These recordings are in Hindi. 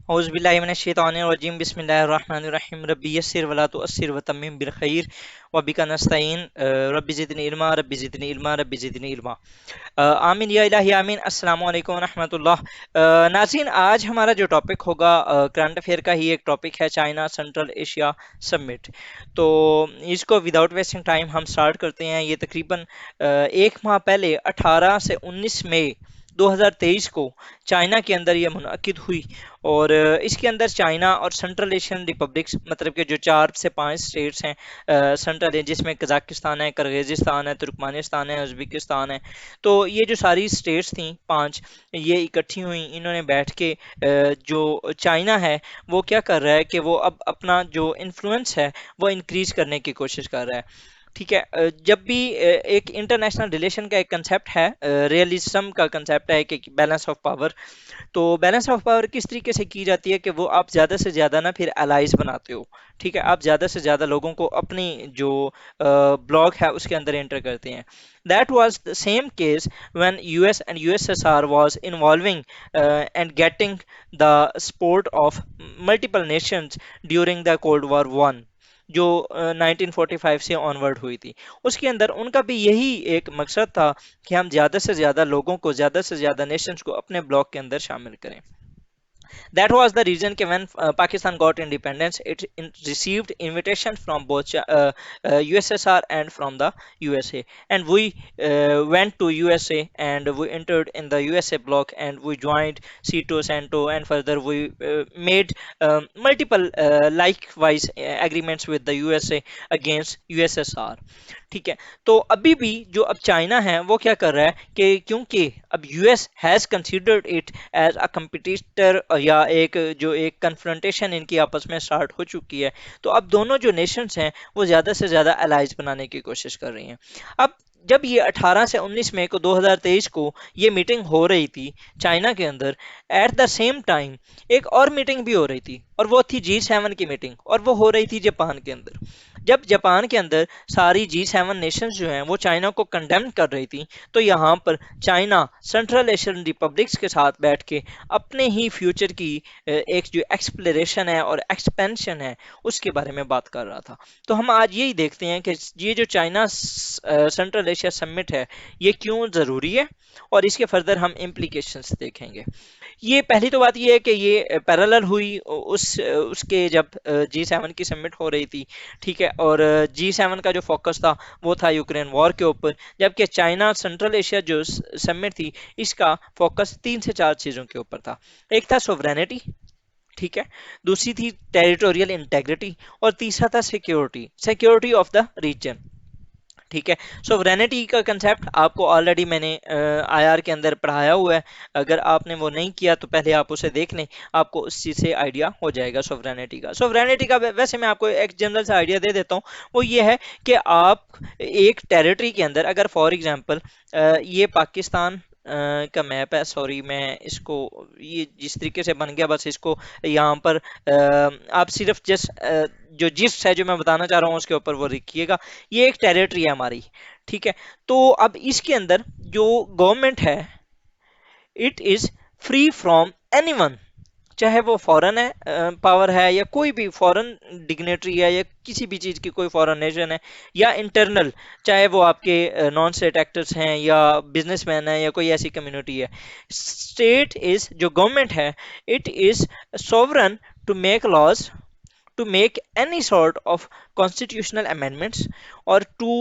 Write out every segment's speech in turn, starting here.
औज़ुबिल्लाहिमिनश्शैतानिर्रजीम बिस्मिल्लाहिर्रहमानिर्रहीम रब्बी यस्सिर वला तुअस्सिर वतम्मिम बिल खैर व बिका नस्तईन रब्बी ज़िदनी इल्मा रब्बी ज़िदनी इल्मा। आमीन या इलाही आमीन। अस्सलामु अलैकुम रहमतुल्लाह। नाज़रीन, आज हमारा जो टॉपिक होगा करंट अफेयर का ही एक टॉपिक है, चाइना सेंट्रल एशिया समिट। तो इसको विदाउट वेस्टिंग टाइम हम स्टार्ट करते हैं। ये तकरीबन एक माह पहले 18 से 19 मई 2023 को चाइना के अंदर ये मुनअकिद हुई। और इसके अंदर चाइना और सेंट्रल एशियन रिपब्लिक्स, मतलब कि जो 4 से 5 स्टेट्स हैं सेंट्रल, जिसमें कजाकिस्तान है, किर्गिज़स्तान है, तुर्कमानिस्तान है, उज़्बेकिस्तान है। तो ये जो सारी स्टेट्स थी 5, ये इकट्ठी हुई। इन्होंने बैठ के जो चाइना है वो क्या कर रहा है कि वो अब अपना जो इन्फ्लुएंस है वो इंक्रीज करने की कोशिश कर रहा है। ठीक है। जब भी एक इंटरनेशनल रिलेशन का एक कंसेप्ट है, रियलिज्म का कंसेप्ट है कि बैलेंस ऑफ पावर। तो बैलेंस ऑफ पावर किस तरीके से की जाती है कि वो आप ज़्यादा से ज़्यादा ना फिर अलाइज बनाते हो। ठीक है, आप ज़्यादा से ज़्यादा लोगों को अपनी जो ब्लॉक है उसके अंदर एंटर करते हैं। That was the same case when US and USSR was involving and getting the support of multiple Nations during the cold war one, जो 1945 से ऑनवर्ड हुई थी। उसके अंदर उनका भी यही एक मकसद था कि हम ज़्यादा से ज़्यादा लोगों को, ज़्यादा से ज़्यादा नेशंस को अपने ब्लॉक के अंदर शामिल करें। That was the reason कि when Pakistan got independence, received invitation from both USSR and from the USA, and we went to USA and we entered in the USA bloc and we joined CETO, CENTO, and further we made multiple likewise agreements with the USA against USSR। ठीक है। तो अभी भी जो अब चाइना है वो क्या कर रहा है कि क्योंकि अब US has considered it as a competitor, या एक जो एक कन्फ्रंटेशन इनकी आपस में स्टार्ट हो चुकी है, तो अब दोनों जो नेशंस हैं वो ज़्यादा से ज़्यादा अलाइज बनाने की कोशिश कर रही हैं। अब जब ये 18 से 19 मई को 2023 को ये मीटिंग हो रही थी चाइना के अंदर, एट द सेम टाइम एक और मीटिंग भी हो रही थी, और वो थी G7 की मीटिंग, और वो हो रही थी जापान के अंदर। जब जापान के अंदर सारी G7 नेशंस जो हैं वो चाइना को कंडेम कर रही थी, तो यहाँ पर चाइना सेंट्रल एशियन रिपब्लिक्स के साथ बैठ के अपने ही फ्यूचर की एक जो एक्सप्लोरेशन है और एक्सपेंशन है उसके बारे में बात कर रहा था। तो हम आज यही देखते हैं कि ये जो चाइना सेंट्रल एशिया समिट है ये क्यों ज़रूरी है, और इसके फर्दर हम इम्प्लीकेशंस देखेंगे। ये पहली तो बात ये है कि ये पैरेलल हुई उसके जब G7 की समिट हो रही थी। ठीक है। और G7 का जो फोकस था वो था यूक्रेन वॉर के ऊपर, जबकि चाइना सेंट्रल एशिया जो समिट थी इसका फोकस 3 से 4 चीज़ों के ऊपर था। एक था सोवरेनिटी, ठीक है, दूसरी थी टेरिटोरियल इंटेग्रिटी, और तीसरा था security, security of the region. ठीक है। सोवरेनिटी का कंसेप्ट आपको ऑलरेडी मैंने आईआर के अंदर पढ़ाया हुआ है। अगर आपने वो नहीं किया तो पहले आप उसे देख लें, आपको उस चीज़ से आइडिया हो जाएगा सोवरेनिटी का। सोवरेनिटी का वैसे मैं आपको एक जनरल सा आइडिया दे देता हूँ। वो ये है कि आप एक टेरिटरी के अंदर, अगर फॉर एग्जांपल ये पाकिस्तान का मैप है, सॉरी मैं इसको, ये जिस तरीके से बन गया बस इसको यहाँ पर आप सिर्फ जस्ट जो जिस्ट है जो मैं बताना चाह रहा हूँ उसके ऊपर वो लिखिएगा। ये एक टेरिटरी है हमारी। ठीक है। तो अब इसके अंदर जो गवर्नमेंट है, it is free from anyone, चाहे वो फॉरेन है पावर है, या कोई भी फॉरेन डिग्नेटरी है, या किसी भी चीज़ की कोई फॉरेन नेशन है, या इंटरनल, चाहे वो आपके नॉन स्टेट एक्टर्स हैं या बिजनेसमैन है या कोई ऐसी कम्युनिटी है। स्टेट इज, जो गवर्नमेंट है, it is sovereign to make laws, to make any sort of constitutional amendments, or to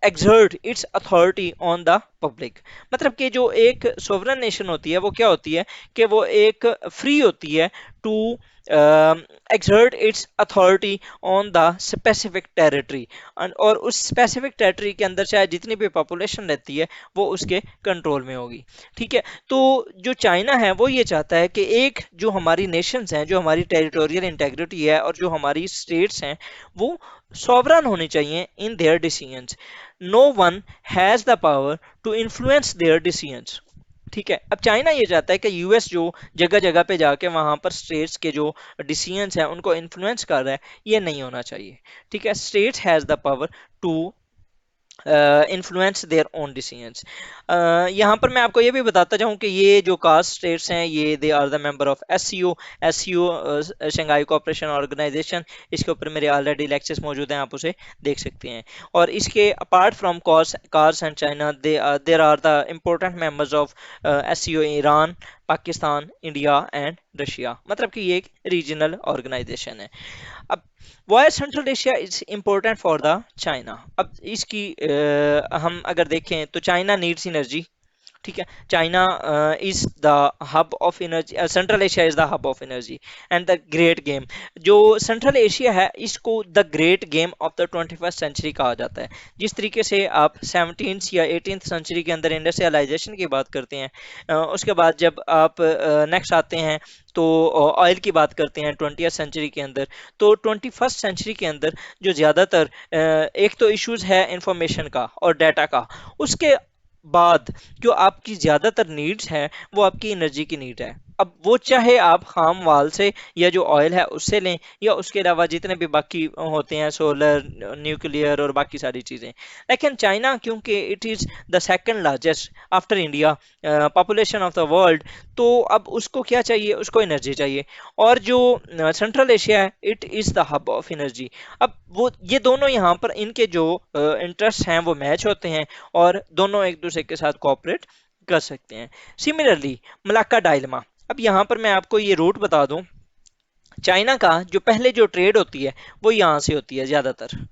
exert its authority on the public। मतलब कि जो एक सोवरन नेशन होती है वो क्या होती है कि वो एक फ्री होती है to exert its authority on the specific territory, और उस स्पेसिफिक टेरिटरी के अंदर चाहे जितनी भी पॉपुलेशन रहती है वो उसके कंट्रोल में होगी। ठीक है। तो जो चाइना है वो ये चाहता है कि एक जो हमारी नेशंस हैं, जो हमारी टेरिटोरियल इंटेग्रिटी है, और जो हमारी स्टेट्स हैं, वो सॉवरन होनी चाहिए in their decisions. No one has the power to influence their decisions. ठीक है। अब चाइना ये चाहता है कि यूएस जो जगह जगह पे जाके वहां पर स्टेट्स के जो डिसीजंस हैं उनको इन्फ्लुएंस कर रहा है, ये नहीं होना चाहिए। ठीक है। States has the power to influence their own decisions. यहाँ पर मैं आपको ये भी बताता जाऊँ कि ये जो कास्ट स्टेट्स हैं ये they are the member of SCO. SCO Shanghai cooperation organisation, इसके ऊपर मेरे ऑलरेडी लेक्चर्स मौजूद हैं, आप उसे देख सकते हैं। और इसके apart from CARs and China there are the important members of SCO Iran, Pakistan, India and Russia, मतलब कि ये एक रीजनल ऑर्गेनाइजेशन है। अब why Central Asia is important for the China. अब इसकी हम अगर देखें तो चाइना नीड्स एनर्जी, ठीक है। China is the hub of energy, Central Asia is the hub of energy and the great game. जो सेंट्रल एशिया है इसको the great game of the 21st century कहा जाता है। जिस तरीके से आप 17th या 18th सेंचुरी के अंदर इंडस्ट्रियलाइजेशन की बात करते हैं, उसके बाद जब आप नेक्स्ट आते हैं तो ऑयल की बात करते हैं 20th सेंचुरी के अंदर, तो 21st सेंचुरी के अंदर जो ज़्यादातर एक तो इश्यूज है इंफॉर्मेशन का और डाटा का, उसके बाद जो आपकी ज्यादातर नीड्स हैं वो आपकी एनर्जी की नीड है। अब वो चाहे आप खाम वाल से या जो ऑयल है उससे लें, या उसके अलावा जितने भी बाकी होते हैं सोलर, न्यूक्लियर और बाकी सारी चीज़ें। लेकिन चाइना क्योंकि it is the second largest after India population of the world, तो अब उसको क्या चाहिए, उसको एनर्जी चाहिए। और जो सेंट्रल एशिया है it is the hub of energy. अब वो ये दोनों यहाँ पर इनके जो इंटरेस्ट हैं वो मैच होते हैं और दोनों एक दूसरे के साथ कोऑपरेट कर सकते हैं। सिमिलरली मलाक्का डायलमा, अब यहाँ पर मैं आपको ये रूट बता दूं, चाइना का जो पहले जो ट्रेड होती है वो यहाँ से होती है ज़्यादातर,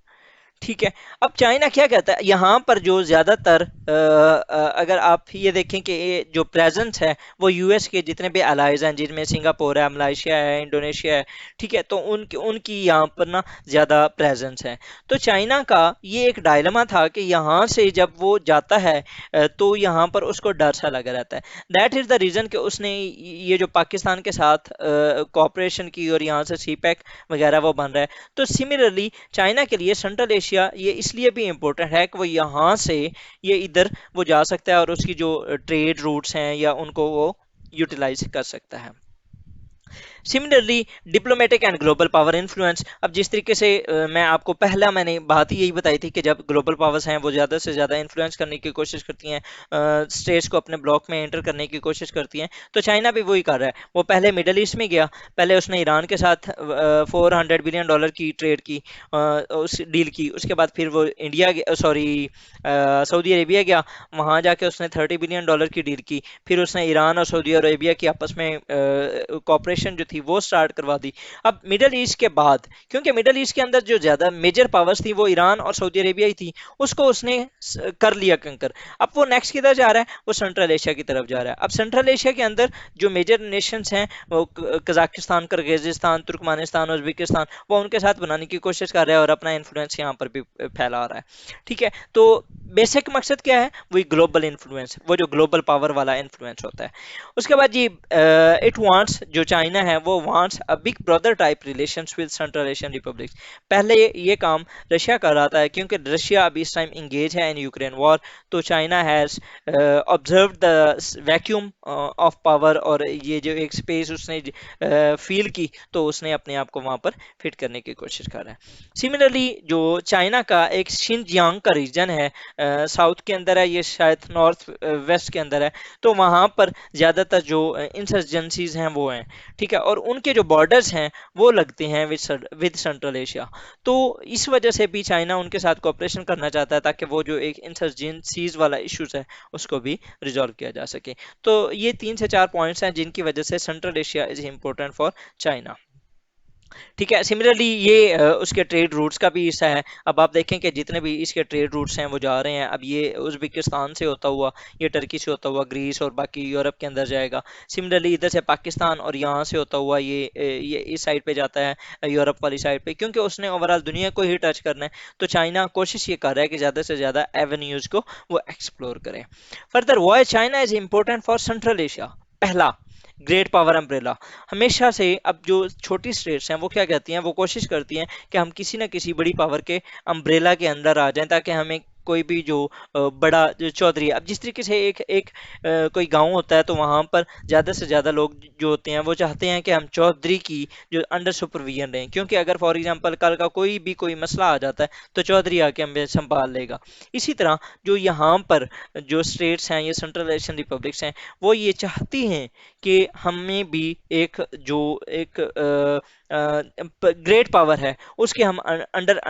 ठीक है। अब चाइना क्या कहता है यहाँ पर जो ज्यादातर अगर आप ये देखें कि ये जो प्रेजेंस है वो यूएस के जितने भी अलाइज हैं, जिनमें सिंगापुर है, मलेशिया है, इंडोनेशिया है, ठीक है, तो उनकी उनकी यहाँ पर ना ज्यादा प्रेजेंस है। तो चाइना का ये एक डायलेमा था कि यहाँ से जब वो जाता है तो यहाँ पर उसको डर सा लगा रहता है। दैट इज द रीजन कि उसने ये जो पाकिस्तान के साथ कॉपरेशन की और यहाँ से सी पैक वगैरह वो बन रहा है। तो सिमिलरली चाइना के लिए सेंट्रल एशिया ये इसलिए भी इम्पोर्टेंट है कि वो यहाँ से ये इधर वो जा सकता है और उसकी जो ट्रेड रूट्स हैं या उनको वो यूटिलाइज कर सकता है। Similarly diplomatic and global power influence, अब जिस तरीके से मैं आपको पहला मैंने बात ही यही बताई थी कि जब ग्लोबल पावर्स हैं वो ज़्यादा से ज़्यादा इन्फ्लुएंस करने की कोशिश करती हैं, स्टेट्स को अपने ब्लॉक में एंटर करने की कोशिश करती हैं, तो चाइना भी वही कर रहा है। वो पहले मिडल ईस्ट में गया, पहले उसने ईरान के साथ $400 बिलियन की ट्रेड की, उस डील की, उसके बाद फिर वो इंडिया सॉरी सऊदी अरेबिया गया, वहाँ जाके उसने $30 बिलियन की डील की, फिर उसने ईरान और सऊदी अरेबिया की आपस में कॉपरेशन जो थी वो स्टार्ट करवा दी। अब मिडल ईस्ट के बाद, क्योंकि मिडल ईस्ट के अंदर जो ज़्यादा मेजर पावर्स थी वो ईरान और सऊदी अरेबिया ही थी, उसको उसने कर लिया कंकर। अब वो नेक्स्ट किधर जा रहा है, वो सेंट्रल एशिया की तरफ जा रहा है। अब सेंट्रल एशिया के अंदर जो मेजर नेशंस हैं वो कजाकिस्तान, किर्गिस्तान, तुर्कमानिस्तान, उज्बेकिस्तान, वो उनके साथ बनाने की कोशिश कर रहा है और अपना इन्फ्लुएंस यहाँ पर भी फैला रहा है, ठीक है। तो बेसिक मकसद क्या है, वही ग्लोबल इन्फ्लुएंस, वो जो ग्लोबल पावर वाला इन्फ्लुएंस होता है। उसके बाद जी इट वांट्स, जो चाइना है वो wants a big brother type relations with central Asian Republic. पहले ये काम रशिया कर रहा था क्योंकि रशिया अभी इस टाइम इंगेज है इन यूक्रेन वॉर, तो China has observe the vacuum of power, और ये जो एक स्पेस उसने फील की तो उसने अपने आप को वहां पर फिट करने की कोशिश कर रहा है। सिमिलरली जो चाइना का एक शिनजियांग का रीजन है, साउथ के अंदर है, ये शायद नॉर्थ वेस्ट के अंदर है, तो वहाँ पर ज़्यादातर जो इंसर्जेंसीज हैं वो हैं, ठीक है, और उनके जो बॉर्डर्स हैं वो लगते हैं विद सेंट्रल एशिया। तो इस वजह से भी चाइना उनके साथ कोऑपरेशन करना चाहता है ताकि वो जो एक इंसर्जेंसीज वाला इश्यूज है उसको भी रिजॉल्व किया जा सके। तो ये 3 से 4 पॉइंट्स हैं जिनकी वजह से central Asia is important for China, ठीक है। सिमिलरली ये उसके ट्रेड रूट्स का भी हिस्सा है। अब आप देखें कि जितने भी इसके ट्रेड रूट्स हैं वो जा रहे हैं, अब ये उज़्बेकिस्तान से होता हुआ, ये टर्की से होता हुआ ग्रीस और बाकी यूरोप के अंदर जाएगा। सिमिलरली इधर से पाकिस्तान और यहाँ से होता हुआ ये इस साइड पे जाता है, यूरोप वाली साइड पे, क्योंकि उसने ओवरऑल दुनिया को ही टच करना है। तो चाइना कोशिश ये कर रहा है कि ज़्यादा से ज़्यादा एवेन्यूज़ को वो एक्सप्लोर करें। Further why China is important for Central Asia. पहला, ग्रेट पावर अम्ब्रेला। हमेशा से अब जो छोटी स्टेट्स हैं वो क्या कहती हैं, वो कोशिश करती हैं कि हम किसी न किसी बड़ी पावर के अम्ब्रेला के अंदर आ जाएं ताकि हमें कोई भी जो बड़ा जो चौधरी है, अब जिस तरीके से एक एक कोई गांव होता है तो वहां पर ज्यादा से ज्यादा लोग जो होते हैं वो चाहते हैं कि हम चौधरी की जो अंडर सुपरविजन रहें, क्योंकि अगर फॉर एग्जांपल कल का कोई भी कोई मसला आ जाता है तो चौधरी आके हमें संभाल लेगा। इसी तरह जो यहाँ पर जो स्टेट्स हैं, ये सेंट्रल एशियन रिपब्लिक्स हैं, वो ये चाहती हैं कि हमें भी एक जो एक ग्रेट पावर है उसके हम अंडर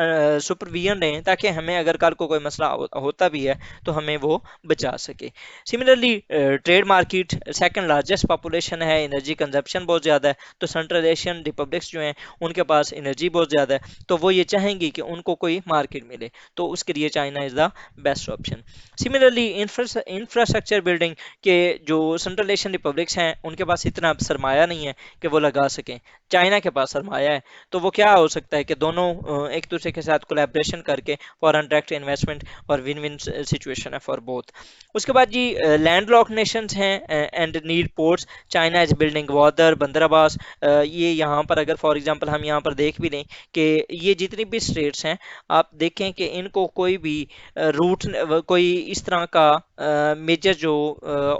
सुपरविजन रहें, ताकि हमें अगर कल को कोई मसला होता भी है तो हमें वो बचा सके। Similarly trade market, second largest population है, एनर्जी कंजप्शन बहुत ज़्यादा है, तो सेंट्रल एशियन रिपब्लिक्स जो हैं उनके पास एनर्जी बहुत ज़्यादा है, तो वो ये चाहेंगी कि उनको कोई मार्केट मिले, तो उसके लिए China is the best option. Similarly infrastructure building के जो सेंट्रल एशियन रिपब्लिक्स हैं उनके पास इतना सरमाया नहीं है कि वो लगा सकें, चाइना के पास सरमाया है, तो वो क्या हो सकता है कि दोनों एक दूसरे के साथ कोलैबोरेशन करके फॉरेन डायरेक्ट इन्वेस्टमेंट और विन विन सिचुएशन है फॉर बोथ। उसके बाद जी लैंड लॉक नेशंस हैं and need ports, China is building Gwadar, बंदरबास, ये यहाँ पर अगर फॉर एग्जांपल हम यहाँ पर देख भी लें कि ये जितनी भी स्टेट्स हैं, आप देखें कि इनको कोई भी रूट, कोई इस तरह का मेजर जो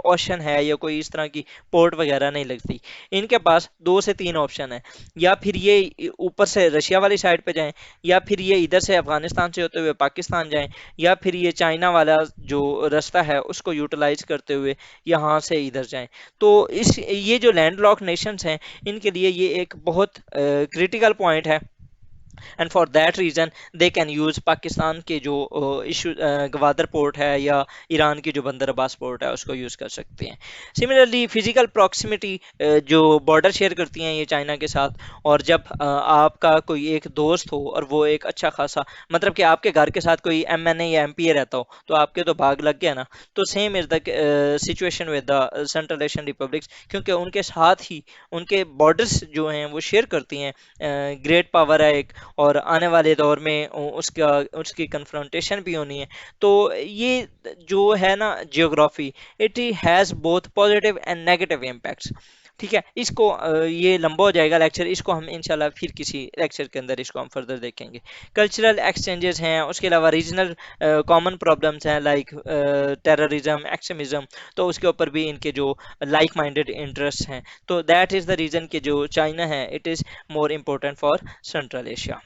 ओशन है या कोई इस तरह की पोर्ट वगैरह नहीं लगती, इनके पास दो से तीन ऑप्शन है, या फिर ये ऊपर से रशिया वाली साइड पे जाएं, या फिर ये इधर से अफगानिस्तान से होते हुए पाकिस्तान जाएं, या फिर ये चाइना वाला जो रास्ता है उसको यूटिलाइज करते हुए यहाँ से इधर जाएं। तो इस ये जो लैंडलॉक नेशंस हैं इनके लिए ये एक बहुत क्रिटिकल पॉइंट है, and for that reason they can use Pakistan के जो इशू गवादर पोर्ट है या ईरान की जो बंदर अब्बास पोर्ट है उसको यूज़ कर सकते हैं। सिमिलरली फिजिकल प्रॉक्सिमिटी, जो बॉर्डर शेयर करती हैं ये चाइना के साथ, और जब आपका कोई एक दोस्त हो और वो एक अच्छा खासा, मतलब कि आपके घर के साथ कोई MNA या MPA रहता हो तो आपके तो भाग लग गया ना, तो same is the situation with the central Asian republics, क्योंकि उनके साथ ही उनके बॉर्डर्स जो हैं वो शेयर करती हैं, ग्रेट पावर है एक, और आने वाले दौर में उसका उसकी कन्फ्रंटेशन भी होनी है। तो ये जो है ना geography, it has both positive and negative impacts. ठीक है, इसको ये लंबा हो जाएगा लेक्चर, इसको हम इंशाल्लाह फिर किसी लेक्चर के अंदर इसको हम फर्दर देखेंगे। कल्चरल एक्सचेंजेस हैं, उसके अलावा रीजनल कॉमन प्रॉब्लम्स हैं लाइक टेररिज्म, एक्सट्रीमिज्म, तो उसके ऊपर भी इनके जो लाइक माइंडेड इंटरेस्ट हैं, तो दैट इज़ द रीज़न कि जो चाइना है it is more important for Central Asia.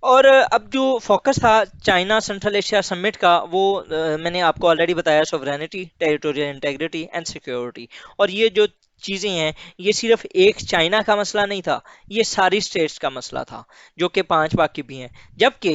और अब जो फोकस था चाइना सेंट्रल एशिया समिट का, वो मैंने आपको ऑलरेडी बताया, sovereignty, territorial integrity and security. और ये जो चीज़ें हैं ये सिर्फ एक चाइना का मसला नहीं था, ये सारी स्टेट्स का मसला था, जो कि पांच बाकी भी हैं। जबकि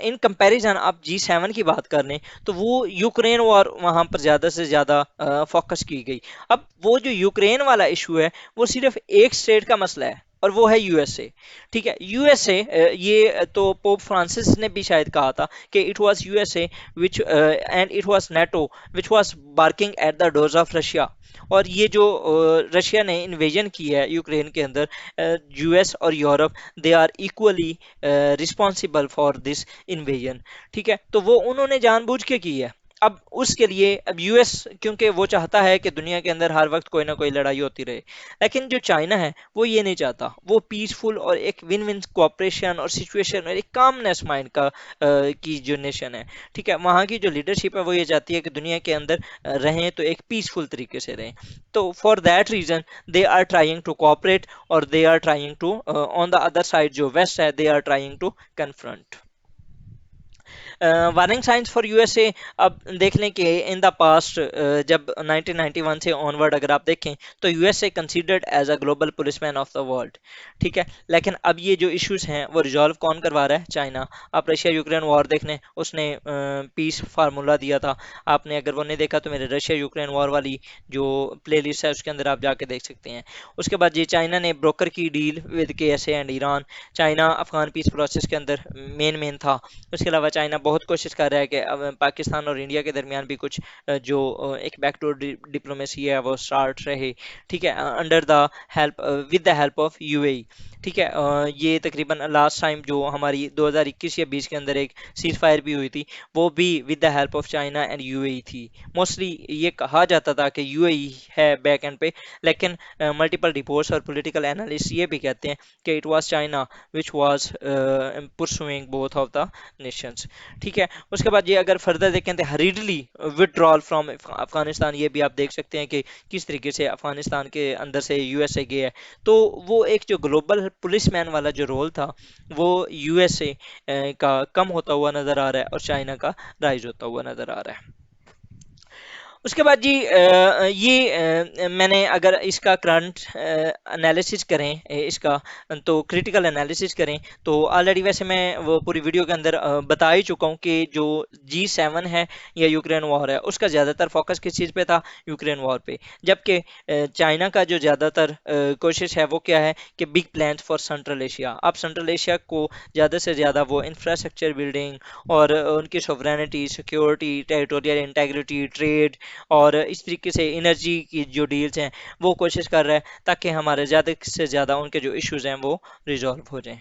इन कंपैरिजन आप G7 की बात कर लें तो वो यूक्रेन वॉर वहाँ पर ज़्यादा से ज़्यादा फोकस की गई। अब वो जो यूक्रेन वाला इशू है वो सिर्फ एक स्टेट का मसला है, और वो है यूएसए। ठीक है, यूएसए, ये तो पोप फ्रांसिस ने भी शायद कहा था कि it was USA which and it was NATO which was barking at the doors of Russia. और ये जो रशिया ने इन्वेजन की है यूक्रेन के अंदर, यूएस और Europe, they are equally responsible for this invasion. ठीक है, तो वो उन्होंने जानबूझ के की है। अब उसके लिए अब यूएस, क्योंकि वो चाहता है कि दुनिया के अंदर हर वक्त कोई ना कोई लड़ाई होती रहे, लेकिन जो चाइना है वो ये नहीं चाहता, वो पीसफुल और एक विन विन कोऑपरेशन और सिचुएशन और एक कामनेस माइंड का की जो नेशन है। ठीक है, वहाँ की जो लीडरशिप है वो ये चाहती है कि दुनिया के अंदर रहें तो एक पीसफुल तरीके से रहें। तो for that reason they are trying to cooperate, और they are trying to on the other side जो वेस्ट है, they are trying to confront. Warning science for USA, अब देख लें कि इन द पास्ट जब 1991 से ऑनवर्ड अगर आप देखें तो USA considered as a global policeman of the world. ठीक है, लेकिन अब ये जो इश्यूज हैं वो रिजॉल्व कौन करवा रहा है? चाइना। आप रशिया यूक्रेन वॉर देख लें, उसने पीस फार्मूला दिया था, आपने अगर वो नहीं देखा तो मेरे रशिया यूक्रेन वॉर वाली जो प्ले लिस्ट है उसके अंदर आप जाके देख सकते हैं। उसके बाद ये चाइना ने ब्रोकर की deal with KSA and Iran, China Afghan peace process के अंदर मेन था। उसके अलावा चाइना बहुत कोशिश कर रहा है कि अब पाकिस्तान और इंडिया के दरमियान भी कुछ जो एक बैकडोर डिप्लोमेसी है वो स्टार्ट रहे। ठीक है, under the help, with the help of UAE। ठीक है, ये तकरीबन लास्ट टाइम जो हमारी 2021 या 20 के अंदर एक सीज फायर भी हुई थी वो भी with the help of China and UAE थी। मोस्टली ये कहा जाता था कि UAE है बैक एंड पे, लेकिन मल्टीपल रिपोर्ट्स और पॉलिटिकल एनालिस्ट ये भी कहते हैं कि it was China which was pursuing both of the Nations. ठीक है। उसके बाद ये अगर फर्दर देखें तो हरीडली विड्रॉल फ्रॉम अफगानिस्तान, ये भी आप देख सकते हैं कि किस तरीके से अफगानिस्तान के अंदर से यूएसए गया है। तो वो एक जो ग्लोबल पुलिसमैन वाला जो रोल था वो यूएसए का कम होता हुआ नजर आ रहा है और चाइना का राइज होता हुआ नजर आ रहा है। उसके बाद जी मैंने अगर इसका करंट एनालिसिस करें इसका, तो क्रिटिकल एनालिसिस करें तो ऑलरेडी वैसे मैं वो पूरी वीडियो के अंदर बता ही चुका हूँ कि जो G7 है या यूक्रेन वॉर है उसका ज़्यादातर फोकस किस चीज़ पे था, यूक्रेन वॉर पे। जबकि चाइना का जो ज़्यादातर कोशिश है वो क्या है कि big plan for Central Asia. अब सेंट्रल एशिया को ज़्यादा से ज़्यादा वो इंफ्रास्ट्रक्चर बिल्डिंग और उनकी sovereignty, security, territorial integrity, trade और इस तरीके से एनर्जी की जो डील्स हैं वो कोशिश कर रहा है ताकि हमारे ज़्यादा से ज़्यादा उनके जो इश्यूज हैं वो रिजॉल्व हो जाएं।